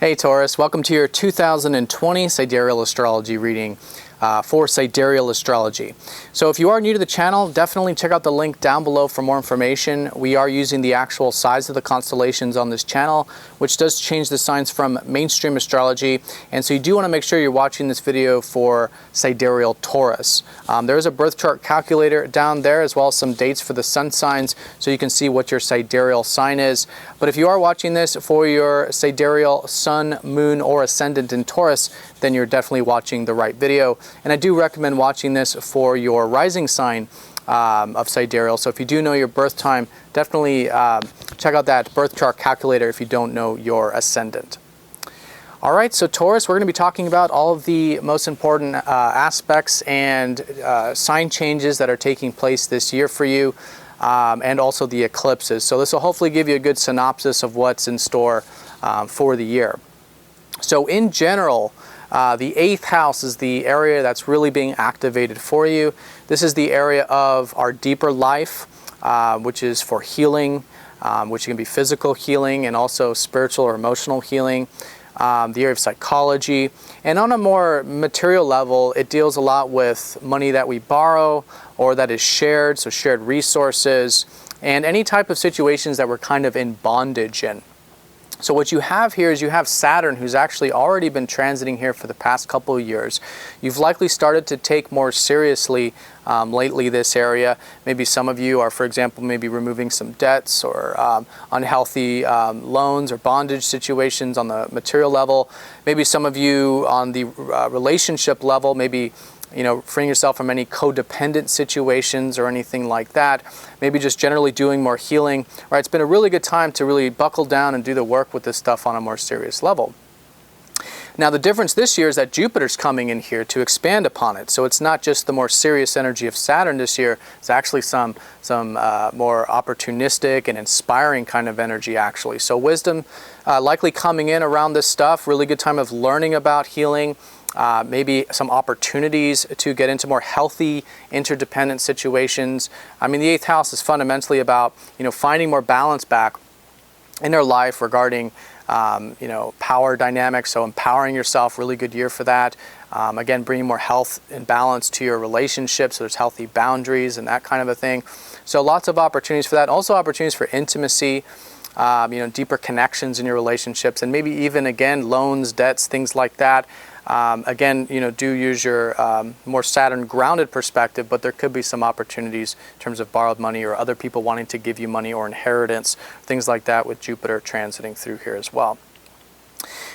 Hey Taurus, welcome to your 2020 Sidereal Astrology reading for Sidereal Astrology. So if you are new to the channel, definitely check out the link down below for more information. We are using the actual size of the constellations on this channel, which does change the signs from mainstream astrology. And so you do want to make sure you're watching this video for Sidereal Taurus. There is a birth chart calculator down there, as well as some dates for the sun signs, so you can see what your sidereal sign is. But if you are watching this for your sidereal sun, moon, or ascendant in Taurus, then you're definitely watching the right video. And I do recommend watching this for your rising sign of sidereal. So if you do know your birth time, definitely check out that birth chart calculator if you don't know your ascendant. All right, so Taurus, we're going to be talking about all of the most important aspects and sign changes that are taking place this year for you, and also the eclipses. So this will hopefully give you a good synopsis of what's in store for the year. So in general, the 8th house is the area that's really being activated for you. This is the area of our deeper life, which is for healing, which can be physical healing and also spiritual or emotional healing, the area of psychology. And on a more material level, it deals a lot with money that we borrow or that is shared, so shared resources, and any type of situations that we're kind of in bondage in. So what you have here is you have Saturn, who's actually already been transiting here for the past couple of years. You've likely started to take more seriously lately this area. Maybe some of you are, for example, maybe removing some debts or unhealthy loans or bondage situations on the material level. Maybe some of you on the relationship level, maybe freeing yourself from any codependent situations or anything like that. Maybe just generally doing more healing. Right? It's been a really good time to really buckle down and do the work with this stuff on a more serious level. Now the difference this year is that Jupiter's coming in here to expand upon it. So it's not just the more serious energy of Saturn this year. It's actually some more opportunistic and inspiring kind of energy actually. So wisdom likely coming in around this stuff. Really good time of learning about healing. Maybe some opportunities to get into more healthy, interdependent situations. I mean, the 8th house is fundamentally about, finding more balance back in their life regarding, power dynamics. So empowering yourself, really good year for that. Again, bringing more health and balance to your relationships. So there's healthy boundaries and that kind of a thing. So lots of opportunities for that. Also opportunities for intimacy. Deeper connections in your relationships, and maybe even, again, loans, debts, things like that. Again, do use your more Saturn grounded perspective, but there could be some opportunities in terms of borrowed money or other people wanting to give you money or inheritance, things like that with Jupiter transiting through here as well.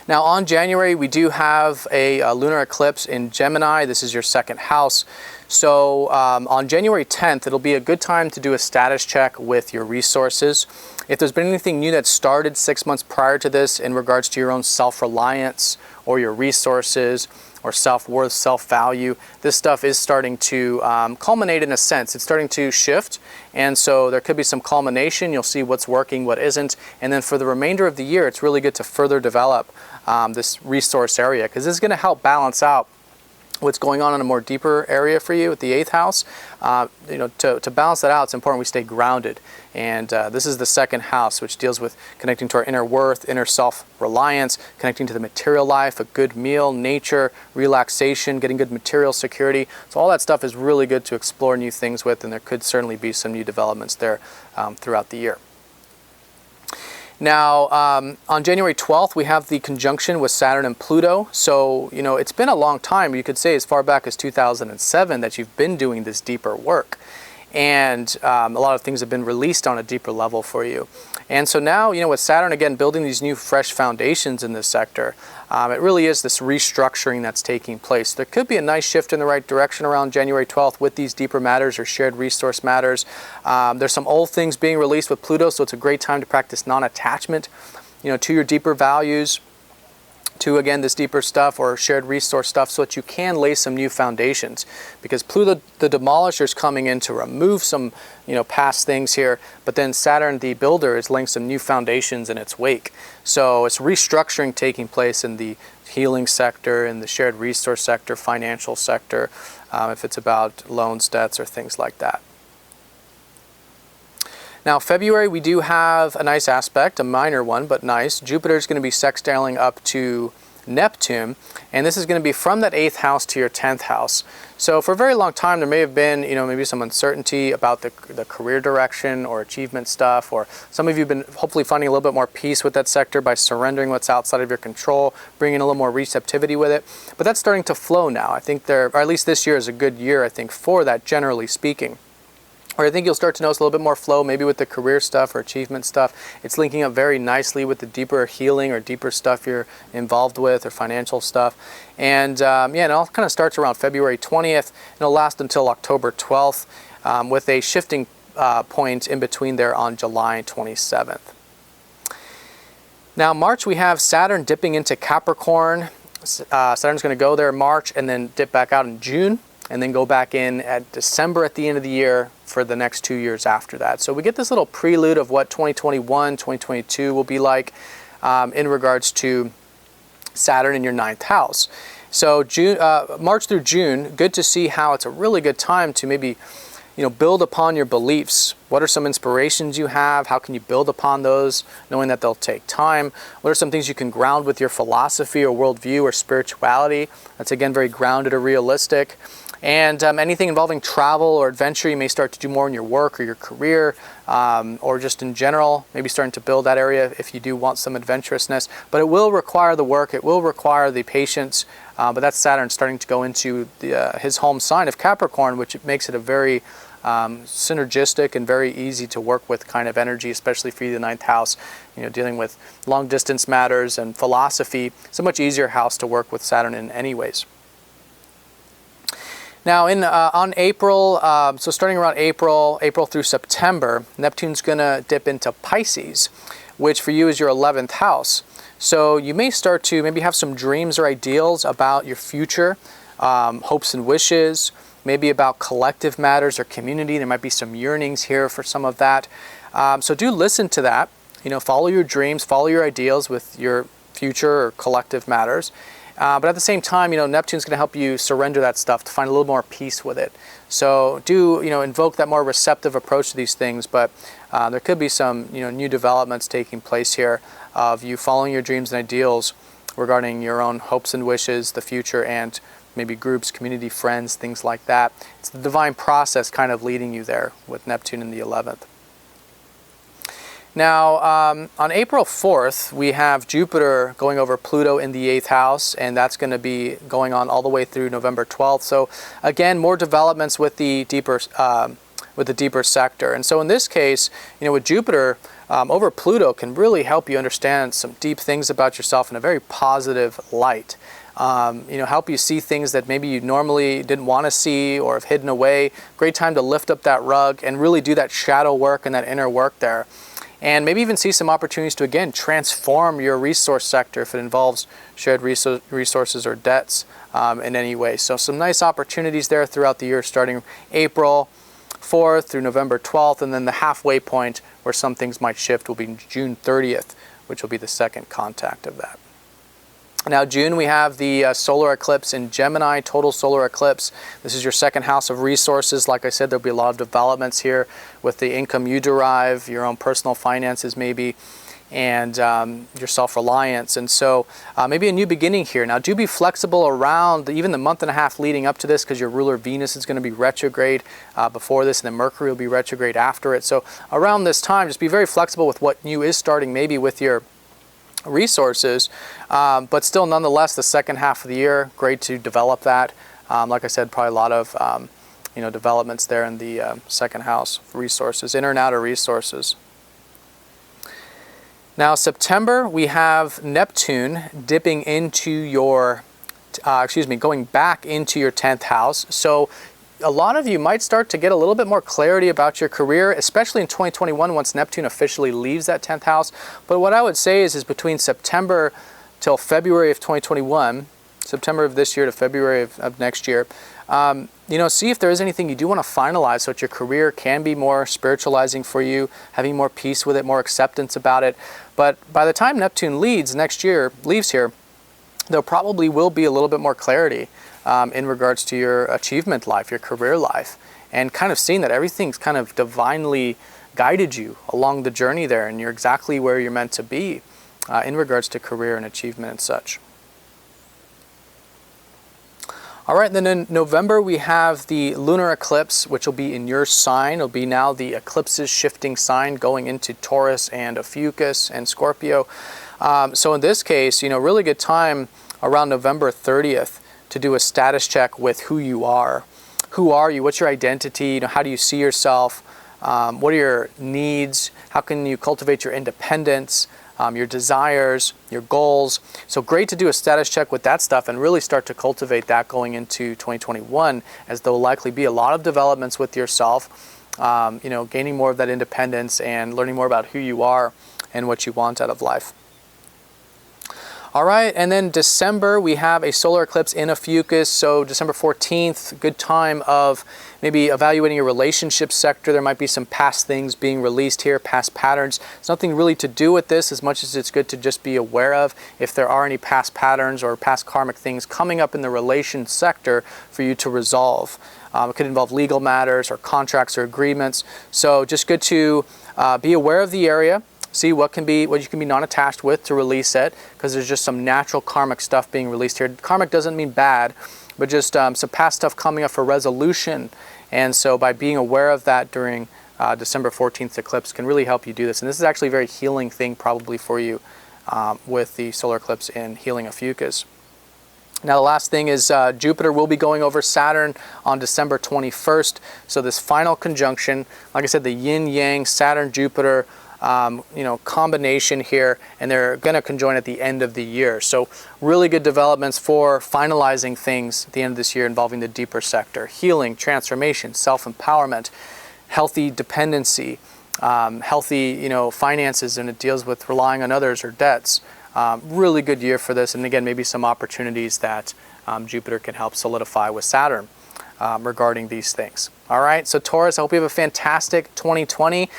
Now on January, we do have a lunar eclipse in Gemini. This is your 2nd house. So on January 10th, it'll be a good time to do a status check with your resources. If there's been anything new that started 6 months prior to this in regards to your own self-reliance or your resources or self-worth, self-value, this stuff is starting to culminate in a sense. It's starting to shift, and so there could be some culmination. You'll see what's working, what isn't, and then for the remainder of the year, it's really good to further develop this resource area, because this is going to help balance out what's going on in a more deeper area for you with the 8th house. To balance that out, it's important we stay grounded. And this is the 2nd house, which deals with connecting to our inner worth, inner self-reliance, connecting to the material life, a good meal, nature, relaxation, getting good material security. So all that stuff is really good to explore new things with, and there could certainly be some new developments there throughout the year. Now, on January 12th, we have the conjunction with Saturn and Pluto. So, it's been a long time. You could say as far back as 2007 that you've been doing this deeper work. And a lot of things have been released on a deeper level for you. And so now, with Saturn, again, building these new fresh foundations in this sector, it really is this restructuring that's taking place. There could be a nice shift in the right direction around January 12th with these deeper matters or shared resource matters. There's some old things being released with Pluto, so it's a great time to practice non-attachment, to your deeper values, to, again, this deeper stuff or shared resource stuff, so that you can lay some new foundations. Because Pluto, the demolisher, is coming in to remove some, past things here, but then Saturn, the builder, is laying some new foundations in its wake. So it's restructuring taking place in the healing sector, in the shared resource sector, financial sector, if it's about loans, debts, or things like that. Now, February, we do have a nice aspect, a minor one, but nice. Jupiter is going to be sextiling up to Neptune, and this is going to be from that 8th house to your 10th house. So for a very long time, there may have been, maybe some uncertainty about the career direction or achievement stuff, or some of you have been hopefully finding a little bit more peace with that sector by surrendering what's outside of your control, bringing a little more receptivity with it. But that's starting to flow now. I think or at least this year is a good year, I think, for that, generally speaking. Or I think you'll start to notice a little bit more flow, maybe with the career stuff or achievement stuff. It's linking up very nicely with the deeper healing or deeper stuff you're involved with, or financial stuff. And it all kind of starts around February 20th, and it'll last until October 12th, with a shifting point in between there on July 27th. Now, March, we have Saturn dipping into Capricorn. Saturn's going to go there in March and then dip back out in June, and then go back in at December at the end of the year for the next 2 years after that. So we get this little prelude of what 2021, 2022 will be like in regards to Saturn in your 9th house. So March through June, good to see how it's a really good time to maybe build upon your beliefs. What are some inspirations you have? How can you build upon those, knowing that they'll take time? What are some things you can ground with your philosophy or worldview or spirituality? That's, again, very grounded or realistic. And anything involving travel or adventure, you may start to do more in your work or your career, or just in general, maybe starting to build that area if you do want some adventurousness. But it will require the work, it will require the patience, but that's Saturn starting to go into his home sign of Capricorn, which makes it a very synergistic and very easy to work with kind of energy, especially for you, the 9th house, dealing with long distance matters and philosophy. It's a much easier house to work with Saturn in anyways. Now, on April, so starting around April through September, Neptune's going to dip into Pisces, which for you is your 11th house. So you may start to maybe have some dreams or ideals about your future, hopes and wishes, maybe about collective matters or community. There might be some yearnings here for some of that. So do listen to that. Follow your dreams, follow your ideals with your future or collective matters. But at the same time, Neptune's going to help you surrender that stuff to find a little more peace with it. So do, invoke that more receptive approach to these things. But there could be some, new developments taking place here of you following your dreams and ideals regarding your own hopes and wishes, the future, and maybe groups, community, friends, things like that. It's the divine process kind of leading you there with Neptune in the 11th. Now, on April 4th, we have Jupiter going over Pluto in the 8th house, and that's going to be going on all the way through November 12th. So, again, more developments with the deeper sector. And so in this case, with Jupiter over Pluto can really help you understand some deep things about yourself in a very positive light. Help you see things that maybe you normally didn't want to see or have hidden away. Great time to lift up that rug and really do that shadow work and that inner work there. And maybe even see some opportunities to, again, transform your resource sector if it involves shared resources or debts in any way. So some nice opportunities there throughout the year, starting April 4th through November 12th, and then the halfway point where some things might shift will be June 30th, which will be the second contact of that. Now, June, we have the solar eclipse in Gemini, total solar eclipse. This is your 2nd house of resources. Like I said, there'll be a lot of developments here with the income you derive, your own personal finances maybe, and your self-reliance. And so maybe a new beginning here. Now, do be flexible around even the month and a half leading up to this, because your ruler Venus is going to be retrograde before this, and then Mercury will be retrograde after it. So around this time, just be very flexible with what new is starting, maybe with your resources, but still nonetheless the second half of the year, great to develop that. Like I said, probably a lot of developments there in the second house, resources, in or out of resources. Now, September, we have Neptune dipping into your, going back into your 10th house. So a lot of you might start to get a little bit more clarity about your career, especially in 2021 once Neptune officially leaves that 10th house. But what I would say is between September till February of 2021, September of this year to February of next year, see if there is anything you do want to finalize so that your career can be more spiritualizing for you, having more peace with it, more acceptance about it. But by the time Neptune leaves here, there probably will be a little bit more clarity in regards to your achievement life, your career life, and kind of seeing that everything's kind of divinely guided you along the journey there, and you're exactly where you're meant to be in regards to career and achievement and such. All right, then in November we have the lunar eclipse, which will be in your sign. It'll be now the eclipses shifting sign going into Taurus and Ophiuchus and Scorpio. So in this case, really good time around November 30th to do a status check with who you are. Who are you? What's your identity? How do you see yourself? What are your needs? How can you cultivate your independence? Your desires, your goals. So great to do a status check with that stuff and really start to cultivate that going into 2021, as there will likely be a lot of developments with yourself, gaining more of that independence and learning more about who you are and what you want out of life. All right, and then December, we have a solar eclipse in Ophiuchus, so December 14th, good time of maybe evaluating your relationship sector. There might be some past things being released here, past patterns. It's nothing really to do with this as much as it's good to just be aware of if there are any past patterns or past karmic things coming up in the relation sector for you to resolve. It could involve legal matters or contracts or agreements. So just good to be aware of the area. See what you can be non-attached with to release it, because there's just some natural karmic stuff being released here. Karmic doesn't mean bad, but just some past stuff coming up for resolution. And so by being aware of that during December 14th eclipse can really help you do this. And this is actually a very healing thing probably for you with the solar eclipse in healing Ophiuchus. Now the last thing is Jupiter will be going over Saturn on December 21st. So this final conjunction, like I said, the yin-yang Saturn-Jupiter combination here, and they're going to conjoin at the end of the year. So really good developments for finalizing things at the end of this year involving the deeper sector: healing, transformation, self-empowerment, healthy dependency, healthy finances, and it deals with relying on others or debts. Really good year for this, and again, maybe some opportunities that Jupiter can help solidify with Saturn regarding these things. All right, so Taurus, I hope you have a fantastic 2020.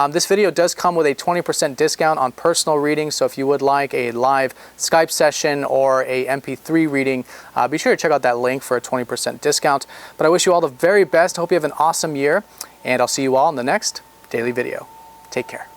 This video does come with a 20% discount on personal readings, so if you would like a live Skype session or a MP3 reading, be sure to check out that link for a 20% discount. But I wish you all the very best. I hope you have an awesome year, and I'll see you all in the next daily video. Take care.